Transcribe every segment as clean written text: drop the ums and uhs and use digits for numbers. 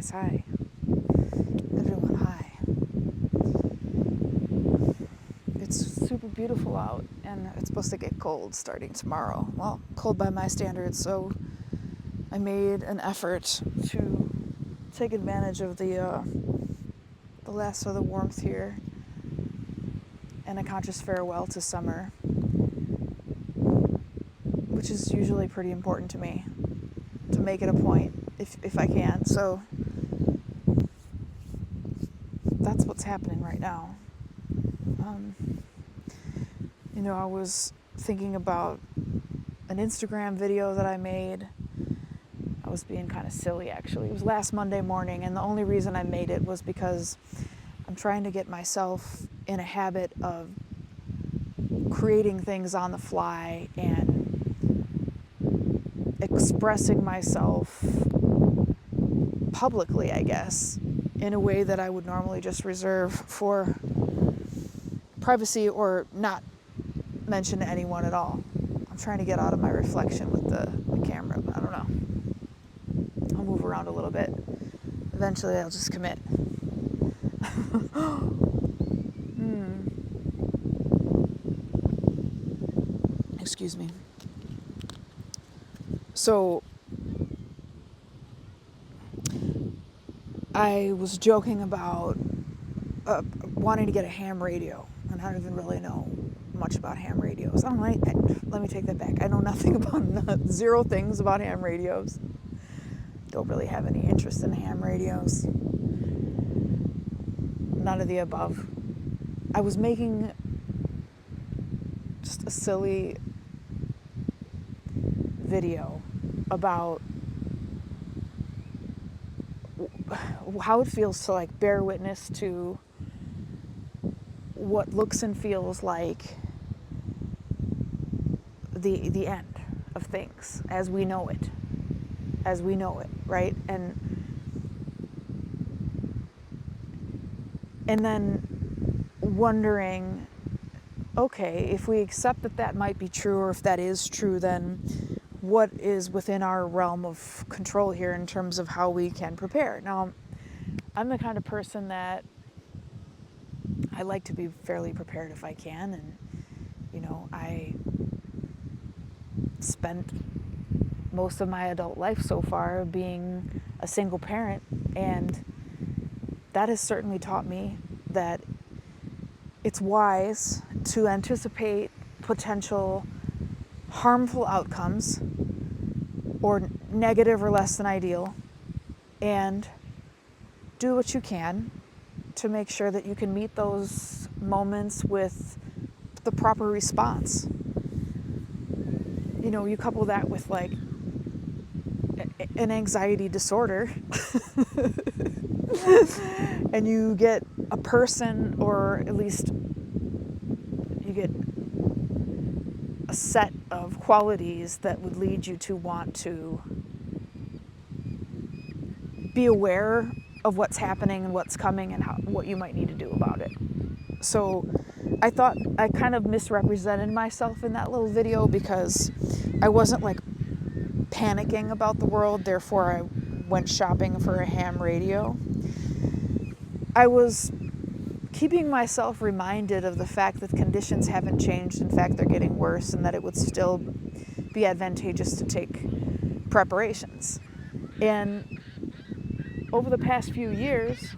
guys, hi. Everyone, hi. It's super beautiful out, and it's supposed to get cold starting tomorrow. Well, cold by my standards, so I made an effort to take advantage of the last of the warmth here and a conscious farewell to summer, which is usually pretty important to me, to make it a point if I can. So that's what's happening right now. I was thinking about an Instagram video that I made. I was being kind of silly, actually. It was last Monday morning, and the only reason I made it was because I'm trying to get myself in a habit of creating things on the fly and expressing myself publicly, I guess, in a way that I would normally just reserve for privacy or not mention to anyone at all. I'm trying to get out of my reflection with the camera, but I don't know. I'll move around a little bit. Eventually I'll just commit. Excuse me. So I was joking about wanting to get a ham radio, and I don't even really know much about ham radios. Let me take that back. I know nothing about zero things about ham radios. Don't really have any interest in ham radios. None of the above. I was making just a silly video about how it feels to bear witness to what looks and feels like the end of things as we know it, right? And then wondering, okay, if we accept that might be true, or if that is true, then what is within our realm of control here in terms of how we can prepare? Now, I'm the kind of person that I like to be fairly prepared if I can, and I spent most of my adult life so far being a single parent, and that has certainly taught me that it's wise to anticipate potential harmful outcomes, or negative or less than ideal, and do what you can to make sure that you can meet those moments with the proper response. You couple that with an anxiety disorder and you get a person, or at least you get a set of qualities that would lead you to want to be aware of what's happening and what's coming and what you might need to do about it. So I thought I kind of misrepresented myself in that little video, because I wasn't panicking about the world, therefore I went shopping for a ham radio. I was keeping myself reminded of the fact that conditions haven't changed. In fact, they're getting worse, and that it would still be advantageous to take preparations. And over the past few years,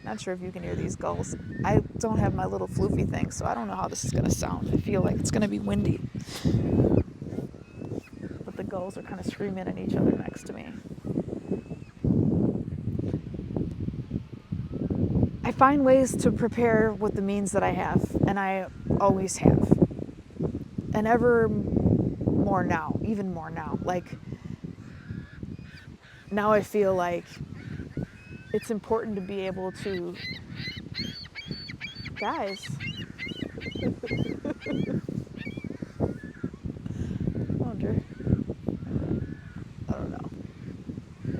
not sure if you can hear these gulls. I don't have my little floofy thing, so I don't know how this is going to sound. I feel like it's going to be windy. But the gulls are kind of screaming at each other next to me. I find ways to prepare with the means that I have, and I always have. And ever more now, even more now. Now I feel like it's important to be able to, guys. Wonder. I don't know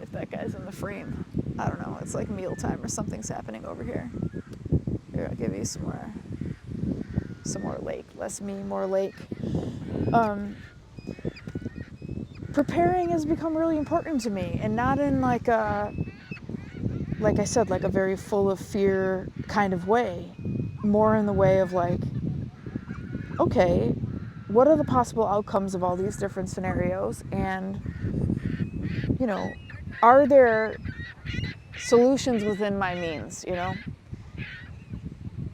if that guy's in the frame. I don't know. It's like mealtime or something's happening over here. Here, I'll give you some more lake. Less me, more lake. preparing has become really important to me, and not in like I said, like a very full of fear kind of way, more in the way of like, okay, what are the possible outcomes of all these different scenarios, and are there solutions within my means,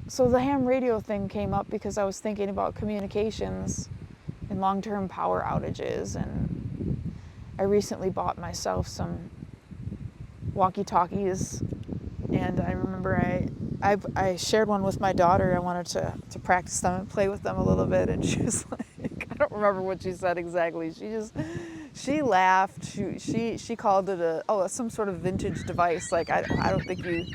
So the ham radio thing came up because I was thinking about communications and long-term power outages, and I recently bought myself some walkie-talkies, and I remember I shared one with my daughter. I wanted to practice them and play with them a little bit, and she was like, I don't remember what she said exactly. She laughed. She called it some sort of vintage device. Like I don't think you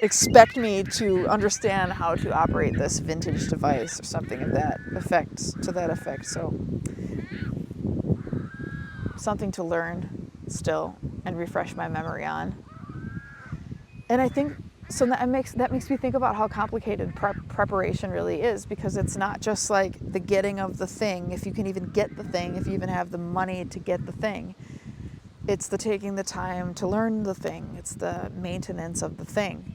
expect me to understand how to operate this vintage device or something of that effect, to that effect. So something to learn still and refresh my memory on. And I think so that makes me think about how complicated preparation really is, because it's not just like the getting of the thing, if you can even get the thing, if you even have the money to get the thing. It's the taking the time to learn the thing. It's the maintenance of the thing.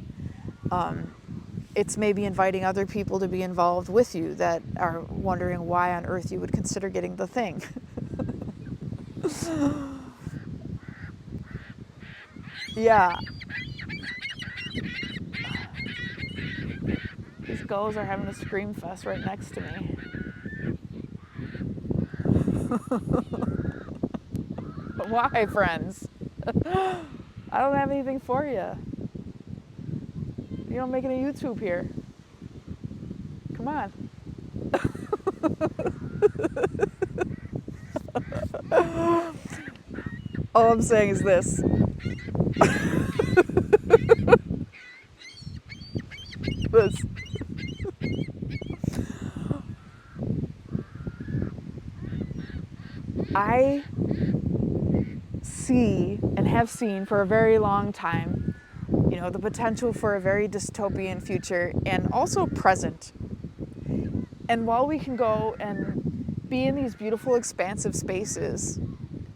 It's maybe inviting other people to be involved with you that are wondering why on earth you would consider getting the thing. Yeah. These gulls are having a scream fest right next to me. Why, friends? I don't have anything for you. You don't make any YouTube here. Come on. All I'm saying is this. This. I see and have seen for a very long time, the potential for a very dystopian future and also present. And while we can go and be in these beautiful, expansive spaces,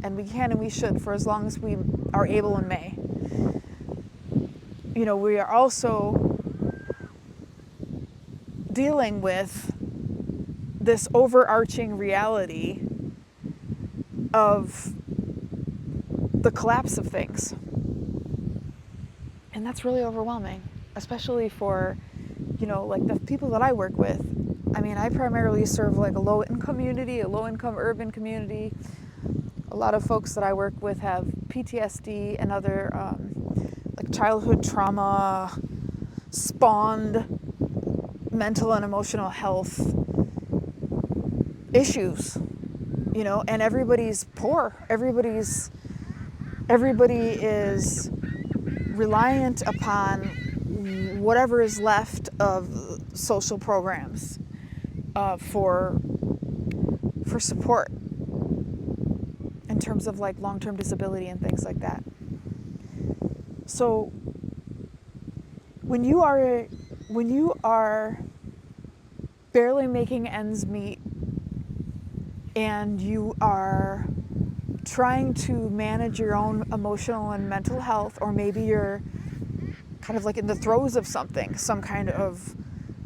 and we can and we should for as long as we are able and may, we are also dealing with this overarching reality of the collapse of things. And that's really overwhelming, especially for, like the people that I work with. I mean, I primarily serve like a low-income community, a low-income urban community. A lot of folks that I work with have PTSD and other like childhood trauma spawned mental and emotional health issues, and everybody's poor. Everybody is reliant upon whatever is left of social programs for support in terms of like long-term disability and things like that. So when you are barely making ends meet and you are trying to manage your own emotional and mental health, or maybe you're kind of like in the throes of something, some kind of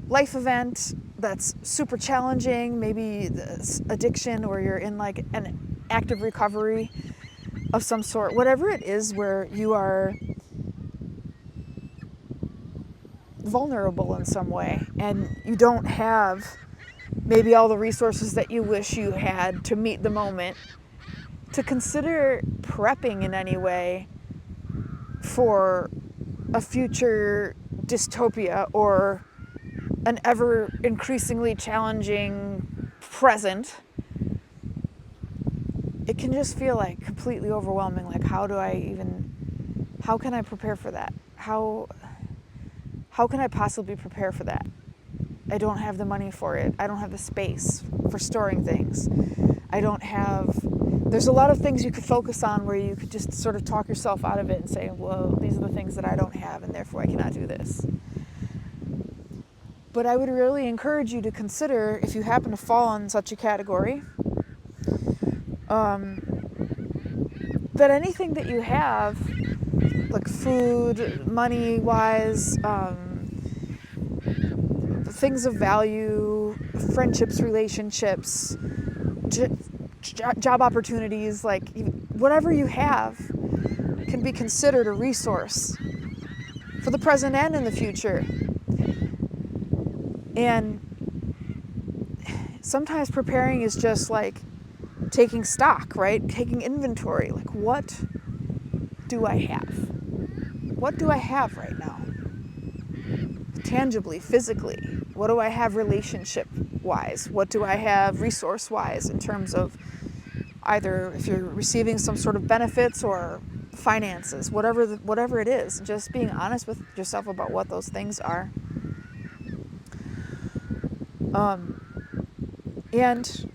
life event that's super challenging, maybe this addiction, or you're in like an active recovery of some sort, whatever it is where you are vulnerable in some way and you don't have maybe all the resources that you wish you had to meet the moment, to consider prepping in any way for a future dystopia or an ever increasingly challenging present, it can just feel like completely overwhelming. Like, how can I prepare for that? How can I possibly prepare for that? I don't have the money for it. I don't have the space for storing things. There's a lot of things you could focus on where you could just sort of talk yourself out of it and say, well, these are the things that I don't have and therefore I cannot do this. But I would really encourage you to consider, if you happen to fall in such a category, that anything that you have, like food, money wise, things of value, friendships, relationships, job opportunities, like whatever you have can be considered a resource for the present and in the future. And sometimes preparing is just like taking stock, right? Taking inventory. Like, what do I have? What do I have right now? Tangibly, physically. What do I have relationship wise? What do I have resource wise in terms of either if you're receiving some sort of benefits or finances, whatever it is, just being honest with yourself about what those things are. And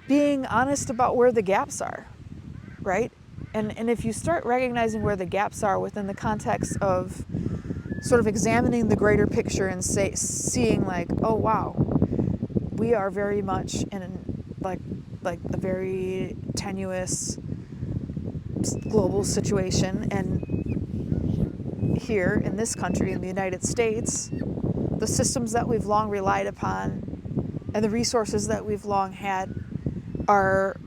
being honest about where the gaps are, right? And if you start recognizing where the gaps are within the context of sort of examining the greater picture and seeing like, oh wow, we are very much in like a very tenuous global situation, and here in this country, in the United States, the systems that we've long relied upon and the resources that we've long had are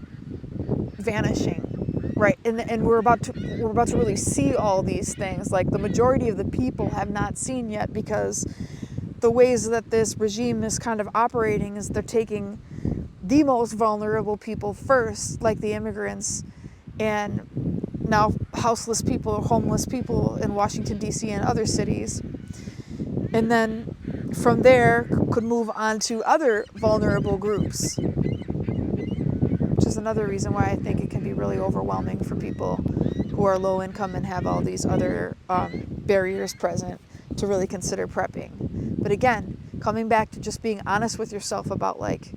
vanishing, right? And we're about to really see all these things. Like the majority of the people have not seen yet, because the ways that this regime is kind of operating is they're taking the most vulnerable people first, like the immigrants, and now houseless people or homeless people in Washington, D.C. and other cities. And then from there could move on to other vulnerable groups, which is another reason why I think it can be really overwhelming for people who are low income and have all these other barriers present to really consider prepping. But again, coming back to just being honest with yourself about like,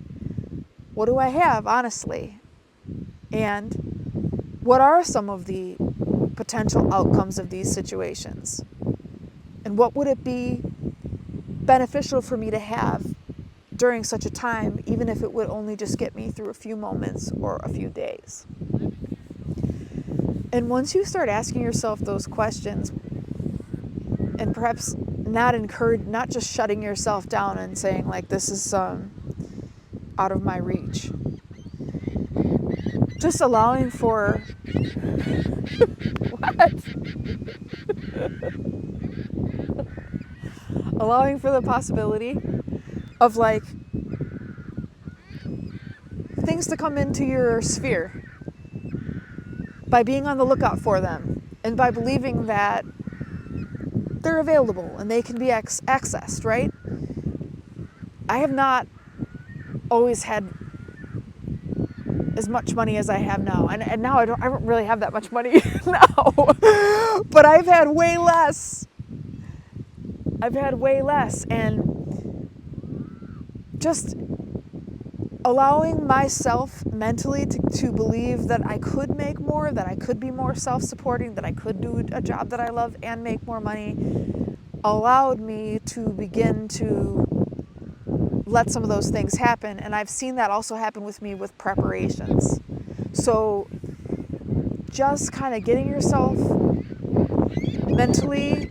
what do I have, honestly? And what are some of the potential outcomes of these situations? And what would it be beneficial for me to have during such a time, even if it would only just get me through a few moments or a few days? And once you start asking yourself those questions, and perhaps not just shutting yourself down and saying like, this is out of my reach, just allowing for what? Allowing for the possibility of like things to come into your sphere by being on the lookout for them and by believing that they're available and they can be accessed, right? I have not always had as much money as I have now, and now I don't really have that much money now, but I've had way less, and just allowing myself mentally to believe that I could make more, that I could be more self-supporting, that I could do a job that I love and make more money, allowed me to begin to let some of those things happen. And I've seen that also happen with me with preparations. So just kind of getting yourself mentally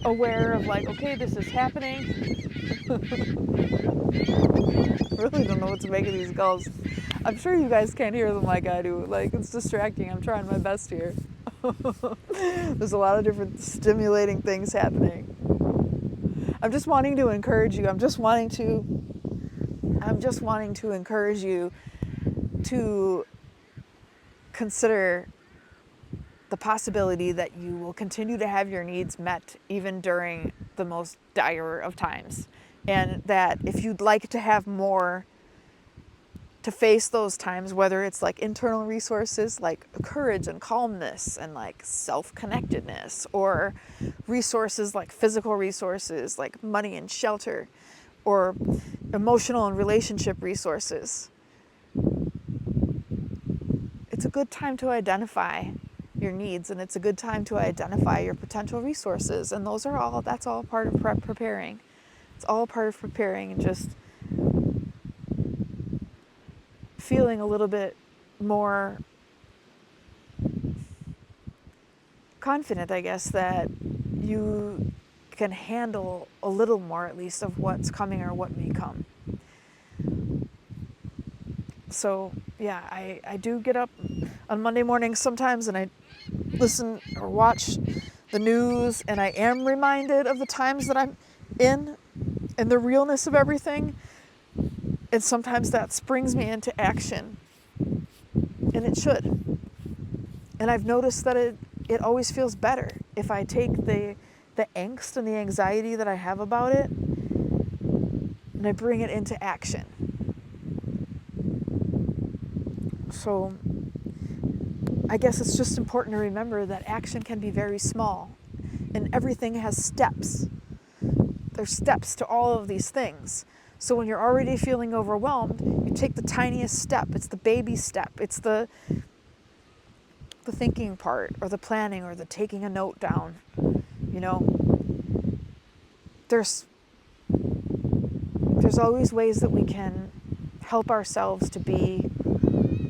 aware of like, okay, this is happening. I really don't know what to make of these gulls. I'm sure you guys can't hear them like I do. Like, it's distracting. I'm trying my best here. There's a lot of different stimulating things happening. I'm just wanting to encourage you. I'm just wanting to encourage you to consider the possibility that you will continue to have your needs met even during the most dire of times. And that if you'd like to have more to face those times, whether it's like internal resources like courage and calmness and like self-connectedness, or resources like physical resources like money and shelter, or emotional and relationship resources, it's a good time to identify your needs, and it's a good time to identify your potential resources. And that's all part of preparing. It's all part of preparing, and just feeling a little bit more confident, I guess, that you can handle a little more, at least, of what's coming or what may come. So, yeah, I do get up on Monday mornings sometimes and I listen or watch the news, and I am reminded of the times that I'm in and the realness of everything. And sometimes that springs me into action, and it should. And I've noticed that it always feels better if I take the angst and the anxiety that I have about it and I bring it into action. So I guess it's just important to remember that action can be very small, and everything has steps. There's steps to all of these things. So when you're already feeling overwhelmed, you take the tiniest step. It's the baby step. It's the thinking part, or the planning, or the taking a note down. You know, there's always ways that we can help ourselves to be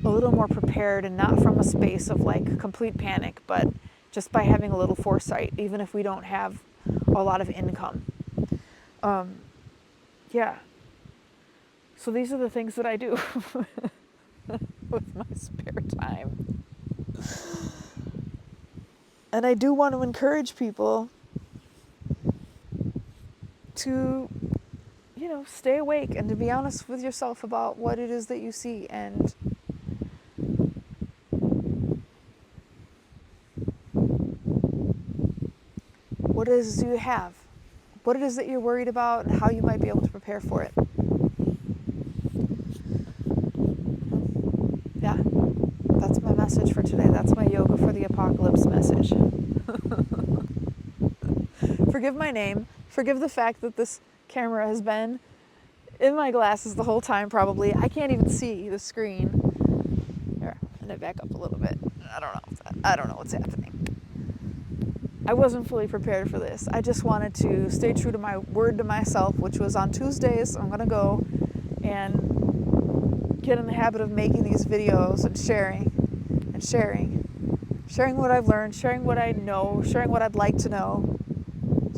a little more prepared, and not from a space of like complete panic, but just by having a little foresight, even if we don't have a lot of income. Yeah. So these are the things that I do with my spare time. And I do want to encourage people to, you know, stay awake and to be honest with yourself about what it is that you see, and what it is you have, what it is that you're worried about, and how you might be able to prepare for it. Yeah, that's my message for today. That's my yoga for the apocalypse message. Forgive my name. Forgive the fact that this camera has been in my glasses the whole time, probably. I can't even see the screen. Here, and it back up a little bit. I don't know what's happening. I wasn't fully prepared for this. I just wanted to stay true to my word to myself, which was on Tuesdays, I'm going to go and get in the habit of making these videos and sharing what I've learned, sharing what I know, sharing what I'd like to know,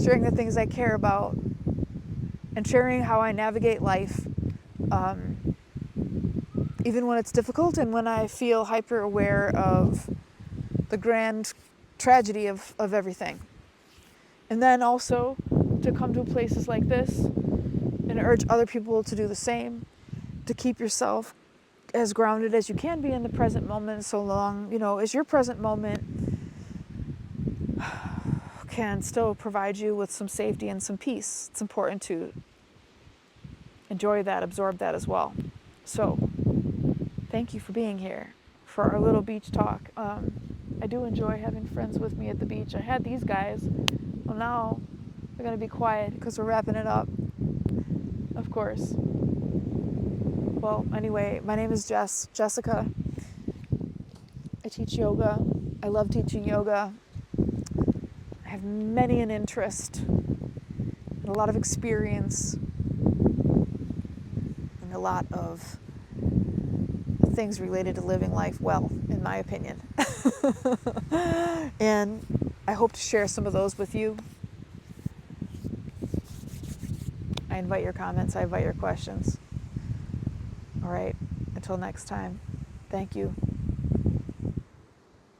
sharing the things I care about, and sharing how I navigate life, even when it's difficult and when I feel hyper aware of the grand tragedy of everything. And then also to come to places like this and urge other people to do the same, to keep yourself as grounded as you can be in the present moment, so long, you know, as your present moment can still provide you with some safety and some peace. It's important to enjoy that, absorb that as well. So thank you for being here for our little beach talk. I do enjoy having friends with me at the beach. I had these guys. Well, now they're going to be quiet because we're wrapping it up, of course. Well, anyway, my name is Jessica. I teach yoga. I love teaching yoga. I have many an interest, and a lot of experience, and a lot of things related to living life well, in my opinion. And I hope to share some of those with you. I invite your comments. I invite your questions. All right. Until next time. Thank you.